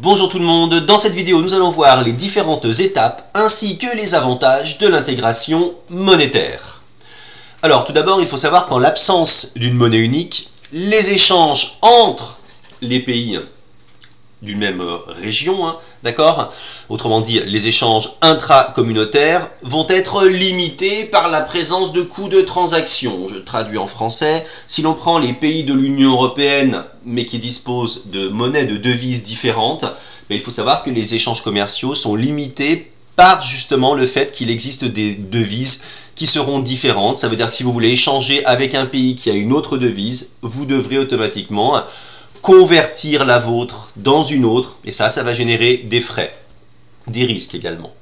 Bonjour tout le monde, dans cette vidéo nous allons voir les différentes étapes ainsi que les avantages de l'intégration monétaire. Alors tout d'abord il faut savoir qu'en l'absence d'une monnaie unique, les échanges entre les pays d'une même région, d'accord? Autrement dit, les échanges intracommunautaires vont être limités par la présence de coûts de transaction. Je traduis en français, si l'on prend les pays de l'Union européenne, mais qui disposent de monnaies de devises différentes, il faut savoir que les échanges commerciaux sont limités par justement le fait qu'il existe des devises qui seront différentes. Ça veut dire que si vous voulez échanger avec un pays qui a une autre devise, vous devrez automatiquement convertir la vôtre dans une autre, et ça va générer des frais, des risques également.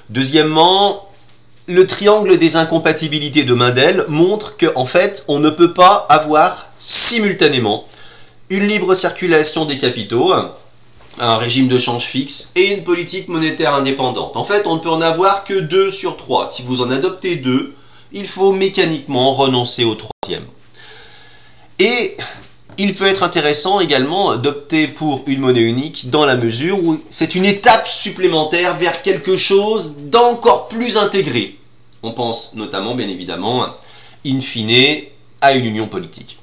Deuxièmement, le triangle des incompatibilités de Mendel montre qu'en fait, on ne peut pas avoir simultanément une libre circulation des capitaux, un régime de change fixe et une politique monétaire indépendante. En fait, on ne peut en avoir que 2 sur 3. Si vous en adoptez 2, il faut mécaniquement renoncer au troisième. Et il peut être intéressant également d'opter pour une monnaie unique dans la mesure où c'est une étape supplémentaire vers quelque chose d'encore plus intégré. On pense notamment, bien évidemment, in fine, à une union politique.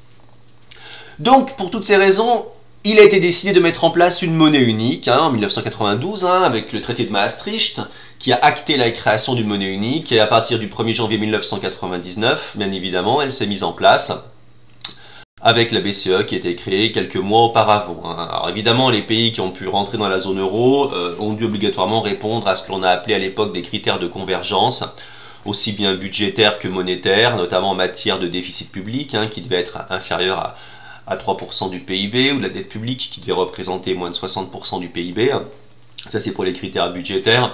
Donc, pour toutes ces raisons, il a été décidé de mettre en place une monnaie unique en 1992 avec le traité de Maastricht qui a acté la création d'une monnaie unique et à partir du 1er janvier 1999, bien évidemment, elle s'est mise en place avec la BCE qui a été créée quelques mois auparavant. Alors évidemment, les pays qui ont pu rentrer dans la zone euro ont dû obligatoirement répondre à ce que l'on a appelé à l'époque des critères de convergence, aussi bien budgétaires que monétaires, notamment en matière de déficit public, qui devait être inférieur à 3% du PIB, ou de la dette publique qui devait représenter moins de 60% du PIB. Ça, c'est pour les critères budgétaires.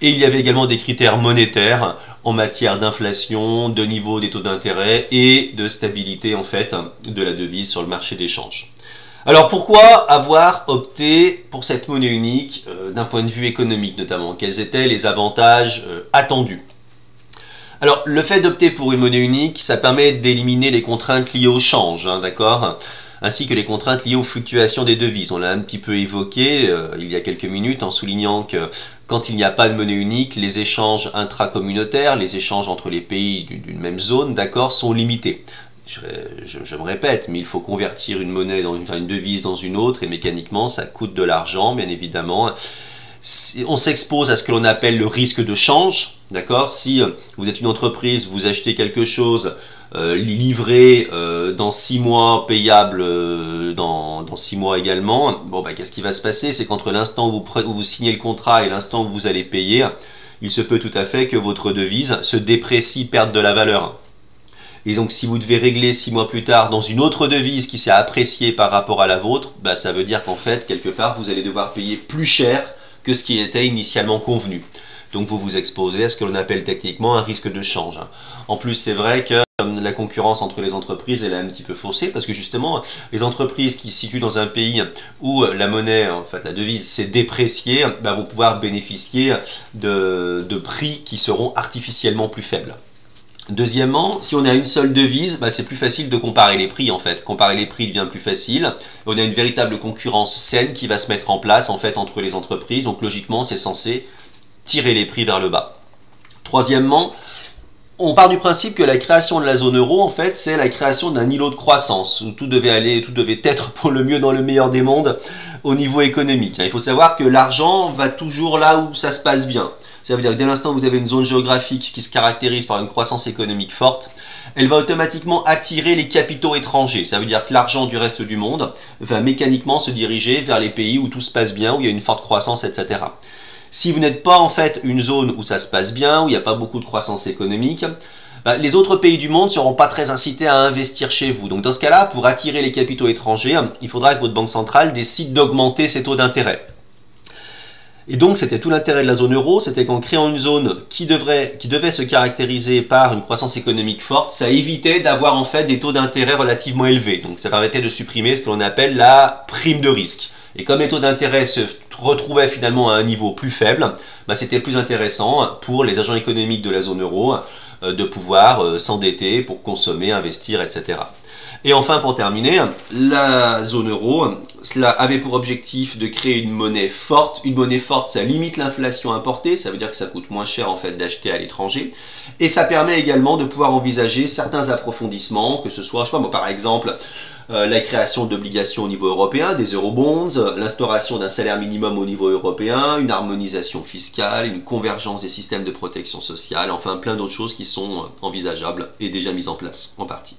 Et il y avait également des critères monétaires en matière d'inflation, de niveau des taux d'intérêt et de stabilité en fait de la devise sur le marché d'échange. Alors pourquoi avoir opté pour cette monnaie unique d'un point de vue économique notamment? Quels étaient les avantages attendus? Alors le fait d'opter pour une monnaie unique, ça permet d'éliminer les contraintes liées au change, d'accord, ainsi que les contraintes liées aux fluctuations des devises. On l'a un petit peu évoqué il y a quelques minutes en soulignant que quand il n'y a pas de monnaie unique, les échanges intracommunautaires, les échanges entre les pays d'une même zone, d'accord, sont limités. Je me répète, mais il faut convertir une monnaie, une devise dans une autre, et mécaniquement, ça coûte de l'argent, bien évidemment. On s'expose à ce que l'on appelle le risque de change, d'accord. Si vous êtes une entreprise, vous achetez quelque chose livré dans 6 mois, payable dans 6 mois également, qu'est-ce qui va se passer? C'est qu'entre l'instant où vous signez le contrat et l'instant où vous allez payer, il se peut tout à fait que votre devise se déprécie, perde de la valeur. Et donc si vous devez régler 6 mois plus tard dans une autre devise qui s'est appréciée par rapport à la vôtre, ça veut dire qu'en fait, quelque part, vous allez devoir payer plus cher que ce qui était initialement convenu. Donc vous vous exposez à ce que l'on appelle techniquement un risque de change. En plus, c'est vrai que la concurrence entre les entreprises, elle est un petit peu faussée parce que justement, les entreprises qui se situent dans un pays où la monnaie, en fait la devise, s'est dépréciée, vont pouvoir bénéficier de prix qui seront artificiellement plus faibles. Deuxièmement, si on a une seule devise, c'est plus facile de comparer les prix en fait. Comparer les prix devient plus facile. On a une véritable concurrence saine qui va se mettre en place en fait entre les entreprises. Donc logiquement, c'est censé tirer les prix vers le bas. Troisièmement, on part du principe que la création de la zone euro, en fait, c'est la création d'un îlot de croissance où tout devait être pour le mieux dans le meilleur des mondes au niveau économique. Il faut savoir que l'argent va toujours là où ça se passe bien. Ça veut dire que dès l'instant où vous avez une zone géographique qui se caractérise par une croissance économique forte, elle va automatiquement attirer les capitaux étrangers. Ça veut dire que l'argent du reste du monde va mécaniquement se diriger vers les pays où tout se passe bien, où il y a une forte croissance, etc. Si vous n'êtes pas en fait une zone où ça se passe bien, où il n'y a pas beaucoup de croissance économique, les autres pays du monde ne seront pas très incités à investir chez vous. Donc dans ce cas-là, pour attirer les capitaux étrangers, il faudra que votre banque centrale décide d'augmenter ses taux d'intérêt. Et donc c'était tout l'intérêt de la zone euro, c'était qu'en créant une zone qui devait se caractériser par une croissance économique forte, ça évitait d'avoir en fait des taux d'intérêt relativement élevés. Donc ça permettait de supprimer ce que l'on appelle la prime de risque. Et comme les taux d'intérêt se retrouvaient finalement à un niveau plus faible, c'était plus intéressant pour les agents économiques de la zone euro de pouvoir s'endetter pour consommer, investir, etc. Et enfin, pour terminer, la zone euro, cela avait pour objectif de créer une monnaie forte. Une monnaie forte, ça limite l'inflation importée, ça veut dire que ça coûte moins cher en fait d'acheter à l'étranger. Et ça permet également de pouvoir envisager certains approfondissements, que ce soit, je sais pas moi, par exemple, la création d'obligations au niveau européen, des eurobonds, l'instauration d'un salaire minimum au niveau européen, une harmonisation fiscale, une convergence des systèmes de protection sociale, enfin plein d'autres choses qui sont envisageables et déjà mises en place en partie.